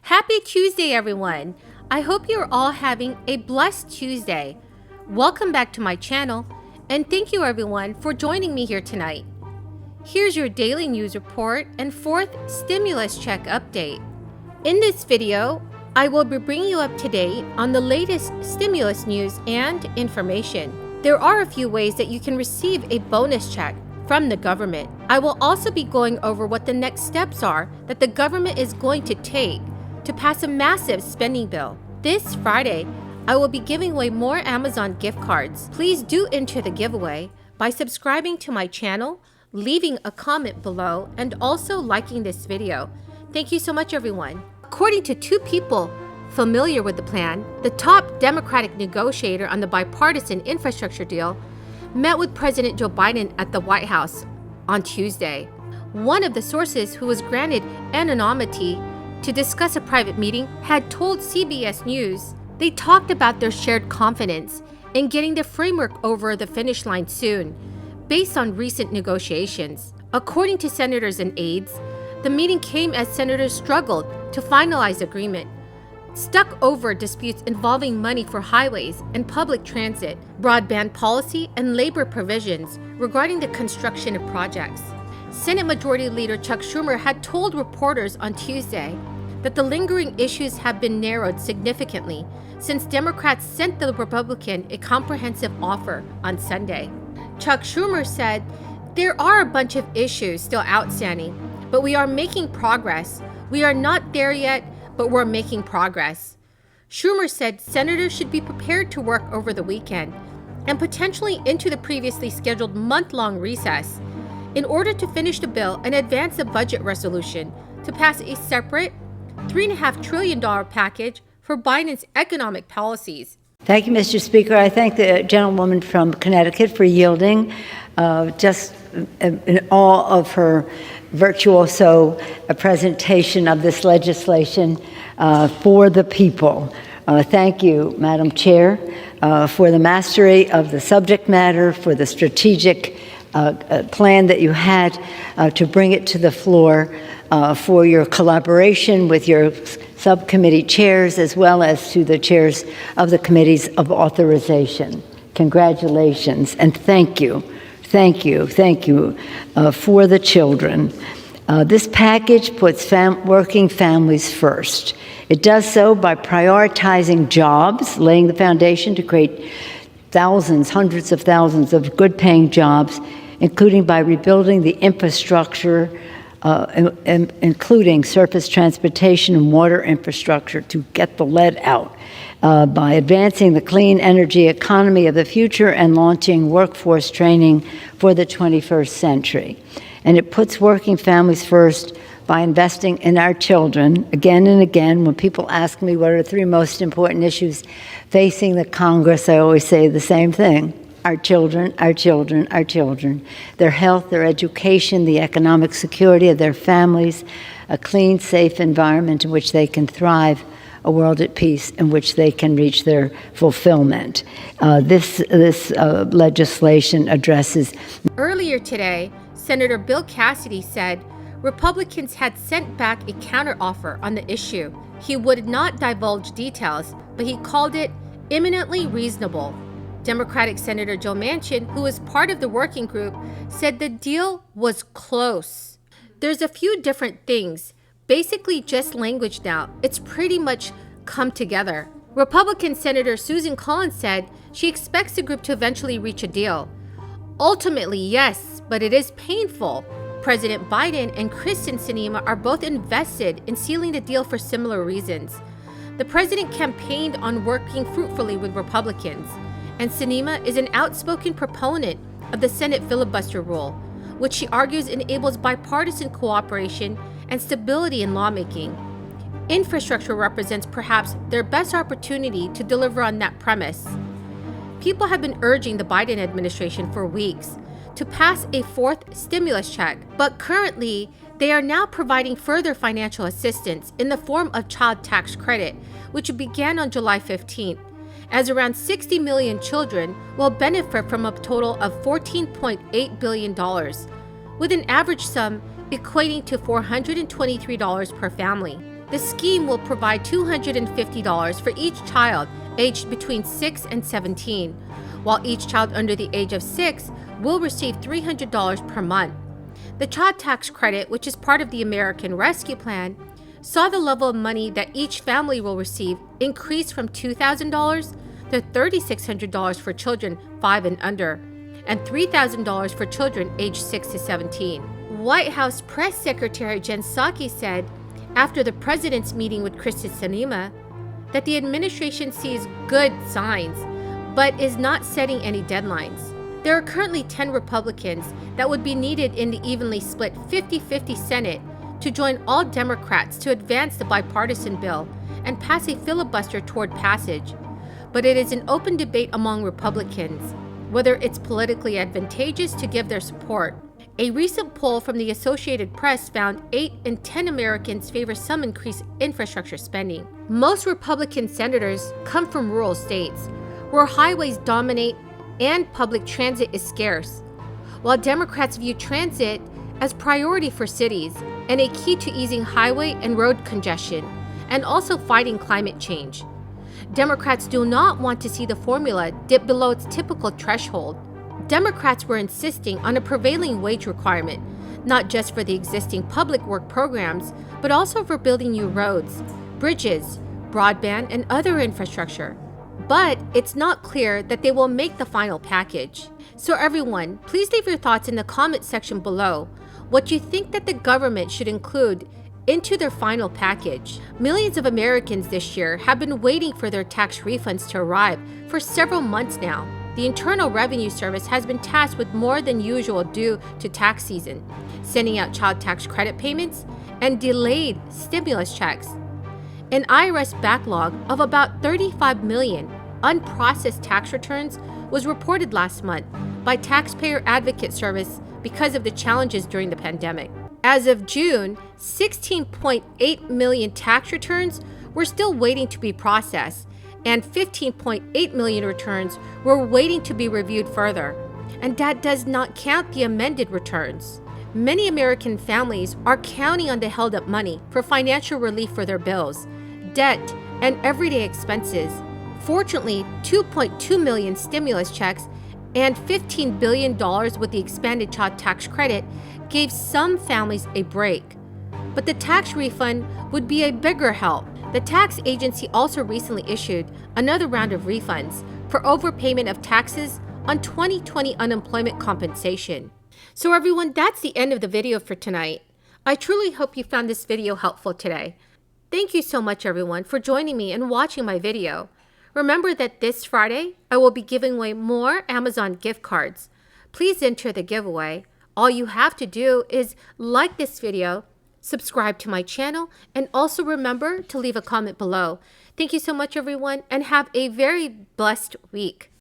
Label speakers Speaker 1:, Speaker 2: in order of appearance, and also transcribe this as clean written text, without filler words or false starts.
Speaker 1: Happy Tuesday, everyone! I hope you're all having a blessed Tuesday. Welcome back to my channel, and thank you everyone for joining me here tonight. Here's your daily news report and fourth stimulus check update. In this video, I will be bringing you up to date on the latest stimulus news and information. There are a few ways that you can receive a bonus check from the government. I will also be going over what the next steps are that the government is going to take to pass a massive spending bill. This Friday, I will be giving away more Amazon gift cards. Please do enter the giveaway by subscribing to my channel, leaving a comment below, and also liking this video. Thank you so much, everyone. According to two people familiar with the plan, the top Democratic negotiator on the bipartisan infrastructure deal met with President Joe Biden at the White House on Tuesday. One of the sources who was granted anonymity to discuss a private meeting had told CBS News they talked about their shared confidence in getting the framework over the finish line soon, based on recent negotiations. According to senators and aides, the meeting came as senators struggled to finalize agreement, stuck over disputes involving money for highways and public transit, broadband policy, and labor provisions regarding the construction of projects. Senate Majority Leader Chuck Schumer had told reporters on Tuesday that the lingering issues have been narrowed significantly since Democrats sent the Republican a comprehensive offer on Sunday. Chuck Schumer said, "There are a bunch of issues still outstanding, but we are making progress. We are not there yet, but we're making progress." Schumer said senators should be prepared to work over the weekend and potentially into the previously scheduled month-long recess in order to finish the bill and advance the budget resolution to pass a separate $3.5 trillion package for Biden's economic policies.
Speaker 2: Thank you, Mr. Speaker. I thank the gentlewoman from Connecticut for yielding just in awe of her virtuoso presentation of this legislation for the people. Thank you, Madam Chair, for the mastery of the subject matter, for the strategic plan that you had to bring it to the floor, for your collaboration with your subcommittee chairs, as well as to the chairs of the committees of authorization. Congratulations, and thank you. Thank you for the children. This package puts working families first. It does so by prioritizing jobs, laying the foundation to create thousands, hundreds of thousands of good-paying jobs, including by rebuilding the infrastructure, including surface transportation and water infrastructure to get the lead out, by advancing the clean energy economy of the future and launching workforce training for the 21st century. And it puts working families first by investing in our children. Again and again, when people ask me what are the three most important issues facing the Congress, I always say the same thing. Our children, our children, our children. Their health, their education, the economic security of their families, a clean, safe environment in which they can thrive, a world at peace in which they can reach their fulfillment. This legislation addresses.
Speaker 1: Earlier today, Senator Bill Cassidy said Republicans had sent back a counteroffer on the issue. He would not divulge details, but he called it eminently reasonable. Democratic Senator Joe Manchin, who was part of the working group, said the deal was close. There's a few different things, basically just language now. It's pretty much come together. Republican Senator Susan Collins said she expects the group to eventually reach a deal. Ultimately, yes, but it is painful. President Biden and Kristen Sinema are both invested in sealing the deal for similar reasons. The president campaigned on working fruitfully with Republicans, and Sinema is an outspoken proponent of the Senate filibuster rule, which she argues enables bipartisan cooperation and stability in lawmaking. Infrastructure represents perhaps their best opportunity to deliver on that premise. People have been urging the Biden administration for weeks to pass a fourth stimulus check, but currently they are now providing further financial assistance in the form of child tax credit, which began on July 15th. As around 60 million children will benefit from a total of $14.8 billion, with an average sum equating to $423 per family. The scheme will provide $250 for each child aged between 6 and 17, while each child under the age of 6 will receive $300 per month. The child tax credit, which is part of the American Rescue Plan, saw the level of money that each family will receive increase from $2,000 to $3,600 for children 5 and under, and $3,000 for children aged 6 to 17. White House Press Secretary Jen Psaki said, after the president's meeting with Kyrsten Sinema, that the administration sees good signs, but is not setting any deadlines. There are currently 10 Republicans that would be needed in the evenly split 50-50 Senate to join all Democrats to advance the bipartisan bill and pass a filibuster toward passage. But it is an open debate among Republicans whether it's politically advantageous to give their support. A recent poll from the Associated Press found 8 in 10 Americans favor some increased infrastructure spending. Most Republican senators come from rural states, where highways dominate and public transit is scarce, while Democrats view transit as priority for cities and a key to easing highway and road congestion, and also fighting climate change. Democrats do not want to see the formula dip below its typical threshold. Democrats were insisting on a prevailing wage requirement, not just for the existing public work programs, but also for building new roads, bridges, broadband, and other infrastructure. But it's not clear that they will make the final package. So everyone, please leave your thoughts in the comment section below what you think that the government should include into their final package. Millions of Americans this year have been waiting for their tax refunds to arrive for several months now. The Internal Revenue Service has been tasked with more than usual due to tax season, sending out child tax credit payments and delayed stimulus checks. An IRS backlog of about 35 million unprocessed tax returns was reported last month by Taxpayer Advocate Service because of the challenges during the pandemic. As of June, 16.8 million tax returns were still waiting to be processed, and 15.8 million returns were waiting to be reviewed further. And that does not count the amended returns. Many American families are counting on the held-up money for financial relief for their bills, debt, and everyday expenses. Fortunately, 2.2 million stimulus checks and $15 billion with the expanded child tax credit gave some families a break. But the tax refund would be a bigger help. The tax agency also recently issued another round of refunds for overpayment of taxes on 2020 unemployment compensation. So everyone, that's the end of the video for tonight. I truly hope you found this video helpful today. Thank you so much everyone for joining me and watching my video. Remember that this Friday, I will be giving away more Amazon gift cards. Please enter the giveaway. All you have to do is like this video, subscribe to my channel, and also remember to leave a comment below. Thank you so much everyone, and have a very blessed week.